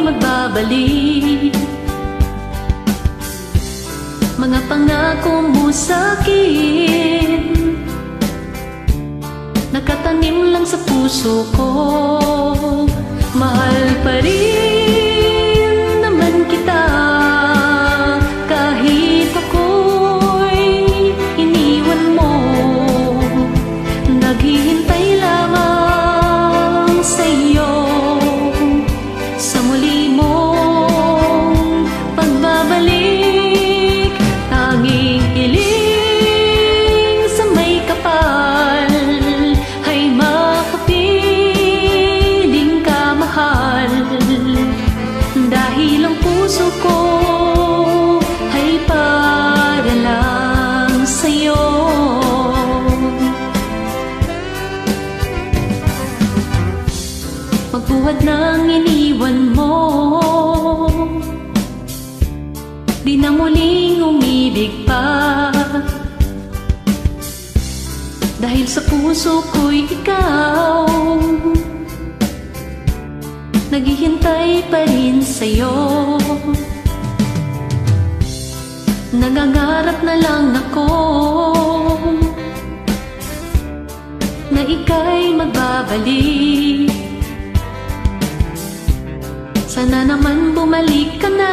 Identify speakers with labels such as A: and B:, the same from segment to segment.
A: magbabalik. Mga pangako mo sa'kin, nakatanim lang sa puso ko. Mahal pa rin naman kita, kahit ako'y iniwan mo. Naghihintay lamang sa'yo, sa muli mong pagbabalik. Tanging hiling sa may kapal ay makapiling ka, mahal. Dahil ang puso ko ay para lang sa'yo. Magbuhat ng iniwan mo, di na muling umibig pa. Dahil sa puso ko'y ikaw, naghihintay pa rin sa'yo. Nangangarap na lang ako na ika'y magbabalik. Sana naman bumalik ka na,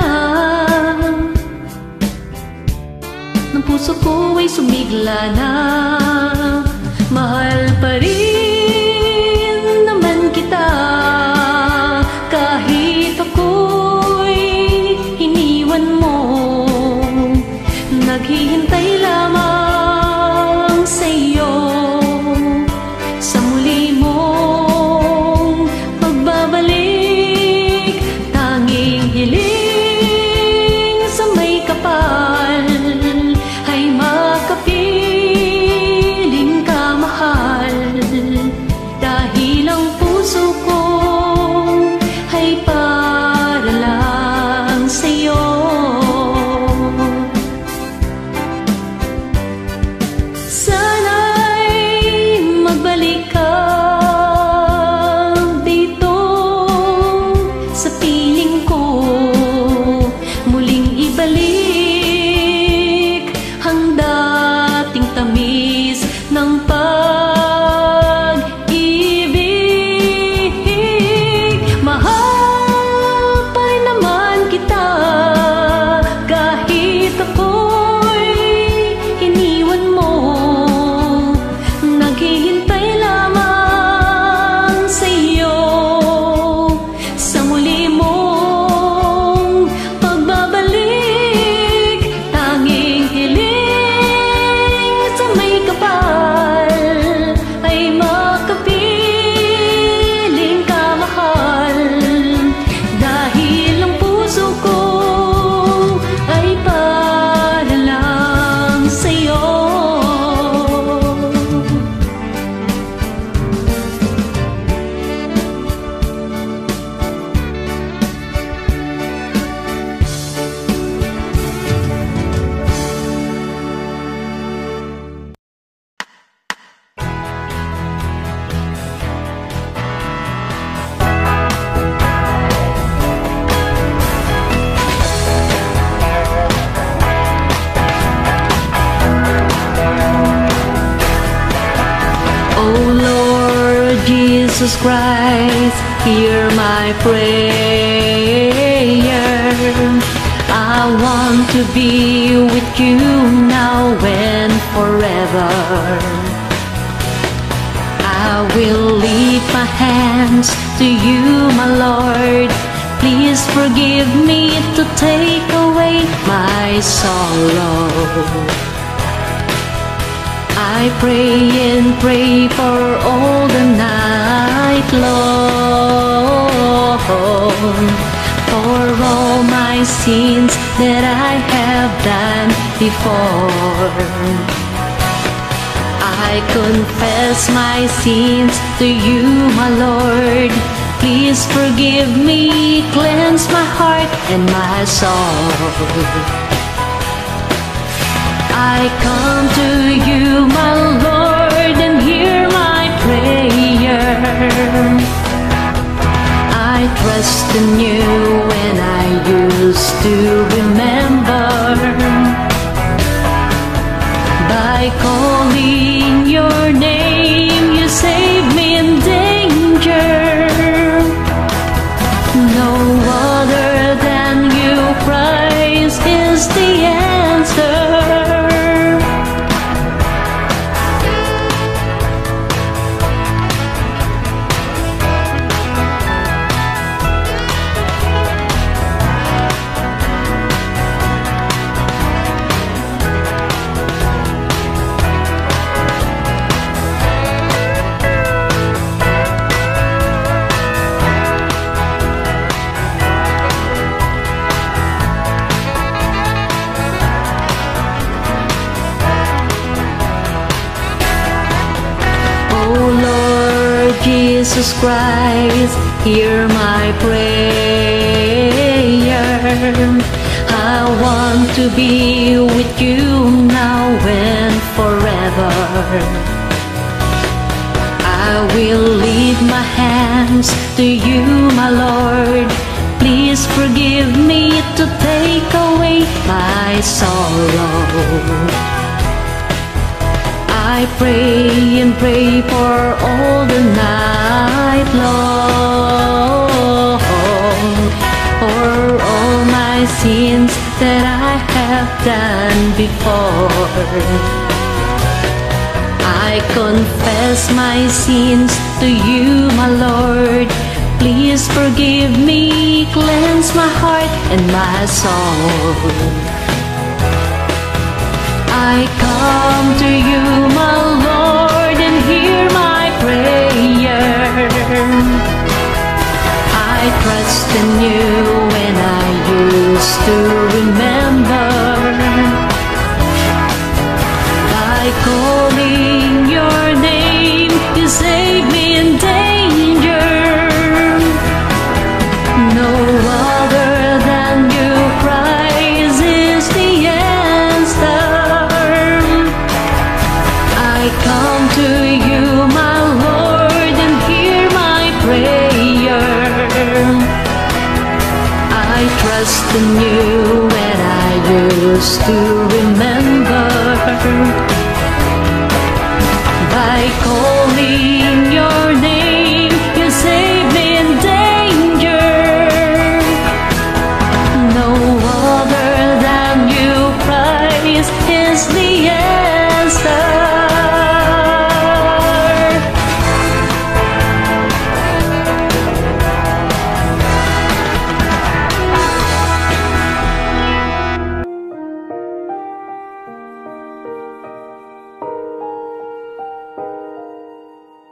A: ng puso ko ay sumigla na. Mahal pa rin naman kita, kahit ako'y iniwan mo. Naghihintay lamang sa'yo, sa muli mong pagbabalik. Tanging hiling sa may kapal ay makapiling ka, mahal. Dahil ang puso ko ay para lang sa'yo. Sana'y magbalik ka dito sa piling ko, muling ibalik ang dating tamis ng pag-ibig. Mahal pa rin naman kita, kahit ako'y iniwan mo. Naghihintay lamang sa'yo, sa muli mong pagbabalik. Tanging hiling sa may kapal ay makapiling ka, mahal. Dahil ang puso ko ay para lang sa'yo. Oh Lord Jesus Christ, hear my prayer. I want to be with you now and forever. I will lift my hands to you, my Lord. Please forgive me to take away my sorrow. I pray and pray for all the night long, for all my sins that I have done before. I confess my sins to you, my Lord. Please forgive me, cleanse my heart and my soul. I come to you, my Lord, and hear my prayer. I trust in you to remember. By calling your name, you saved me in danger. No other than you, Christ, is the answer. Jesus Christ, hear my prayer. I want to be with you now and forever. I will leave my hands to you, my Lord. Please forgive me to take away my sorrow. I pray and pray for all the night long, for all my sins that I have done before. I confess my sins to you, my Lord. Please forgive me, cleanse my heart and my soul. I come to you, my Lord, and hear my prayer. I trust in you when I used to remember. By calling your name, you save me in danger. No other than you, Christ, is the answer. I come to you, my Lord, and hear my prayer. I trust in you when I used to remember. By calling your name, you save me in danger. No other than you, Christ, is the answer.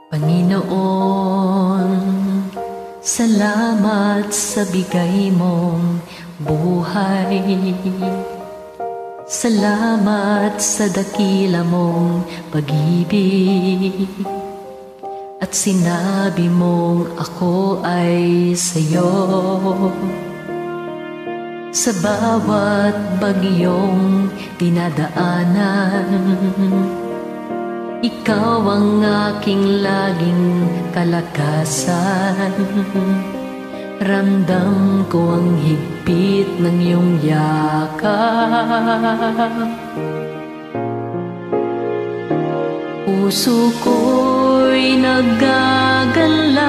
A: Panginoon, salamat sa bigay mong buhay. Salamat sa dakila mong pag-ibig. At sinabi mong ako ay sa'yo. Sa bawat bagyong dinadaanan, ikaw ang aking laging kalakasan. Ramdam ko ang higpit ng iyong yakap. Puso ko'y nagagalak,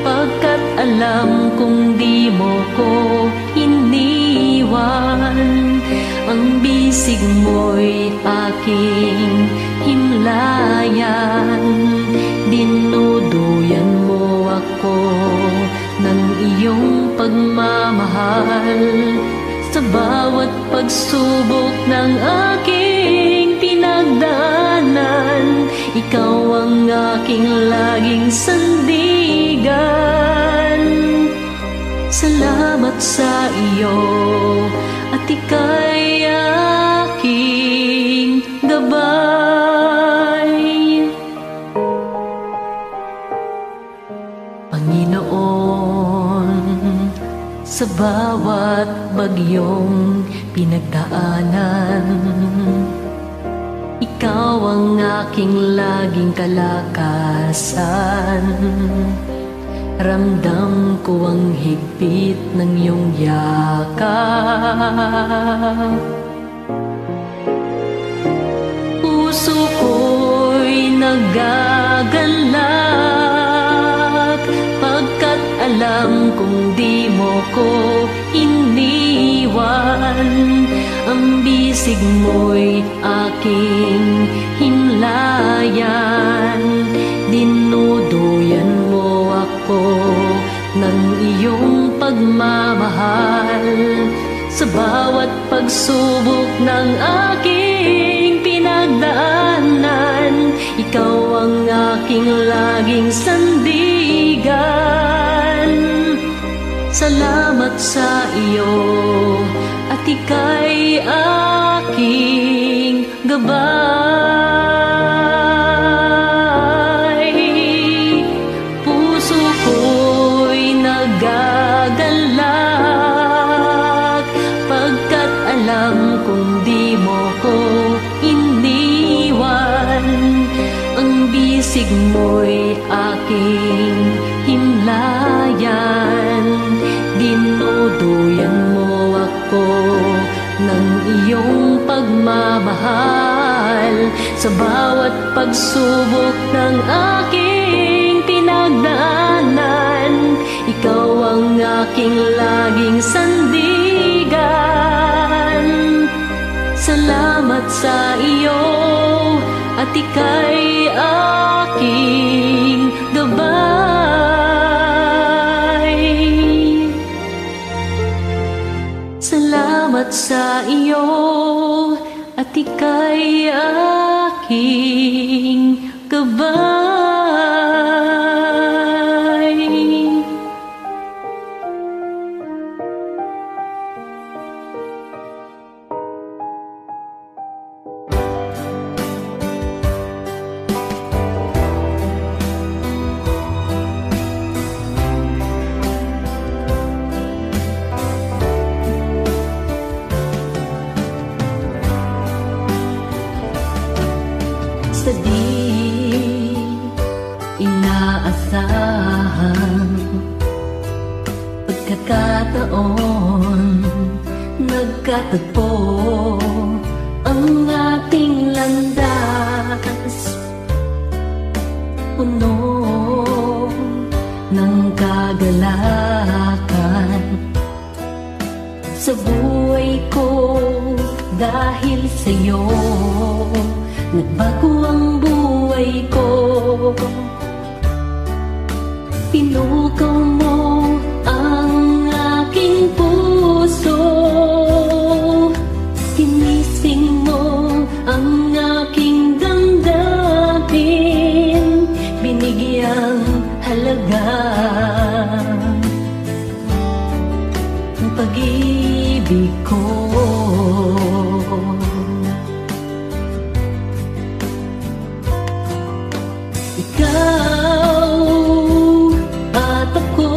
A: pagkat alam kong di mo ko iniwan. Ang bisig mo'y aking himlayan. Dinuduyan mo ako ng iyong pagmamahal. Sa bawat pagsubok ng aking pinagdaanan, ikaw ang aking laging sandigan. Salamat sa iyo at ika'y aking gabay. Panginoon, sa bawat bagyong pinagdaanan, ikaw ang aking laging kalakasan. Ramdam ko ang higpit ng iyong yakap. Puso ko'y nagagalak pagkat alam kong di mo ko iniwan. Ang bisig mo'y aking himlayan. Dinuduyan mo ako ng iyong pagmamahal. Sa bawat pagsubok ng aking pinagdaanan, ikaw ang aking laging sandigan. Salamat sa iyo at ika'y aking gabay. Puso ko'y nagagalak pagkat alam kong di mo ko iniwan. Ang bisig mo'y aking himlayan. Dinuduyan mo ako ng iyong pagmamahal. Sa bawat pagsubok ng aking pinagdaanan, ikaw ang aking laging sandigan. Salamat sa iyo at ika'y aking gabay. Salamat sa iyo at ika'y aking gabay. Sa di inaasahang pagkakataon, nagkatagpo ang ating landas. Puno ng kagalakan sa buhay ko dahil sa'yo. Nagbago ang buhay ko. Pinukaw mo ang aking puso. Ginising mo ang aking damdamin. Binigyang halaga ang pag-ibig ko. Ikaw at ako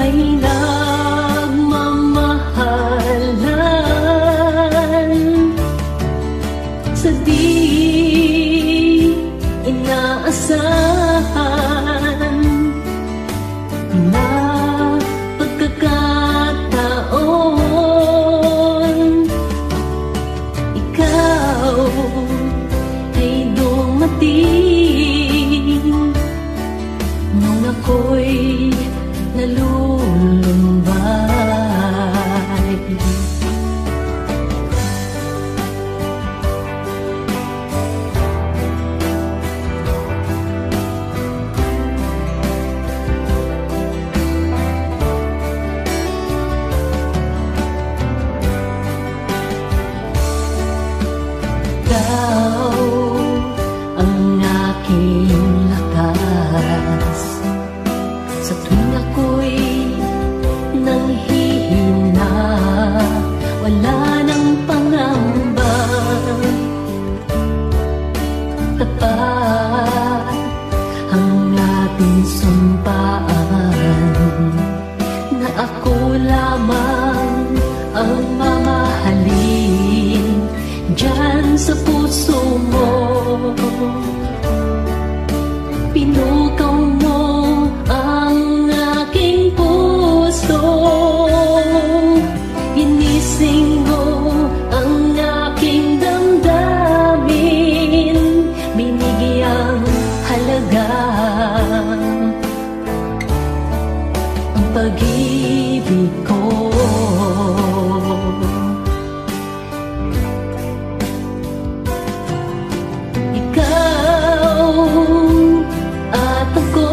A: ay nagmamahalan. Sa di inaasahan na pagkakataon, ikaw ay dumating nung ako'y nalulumbay. Ikaw ang aking lakas sa tuwing ako'y nanghihina. Wala nang pangamba, tapat ang ating sumpaan na ako lamang ang mamahalin dyan sa puso mo. Pinukaw pag-ibig ko. Ikaw at ako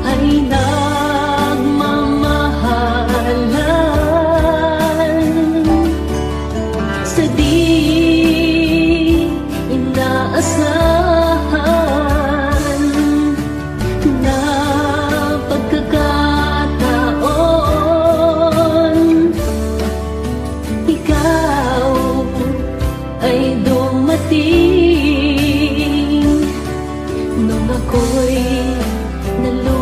A: ay nagmamahalan sa di inaasahan na pagkakataon. Ikaw ay dumating nung ako'y nalulungkot.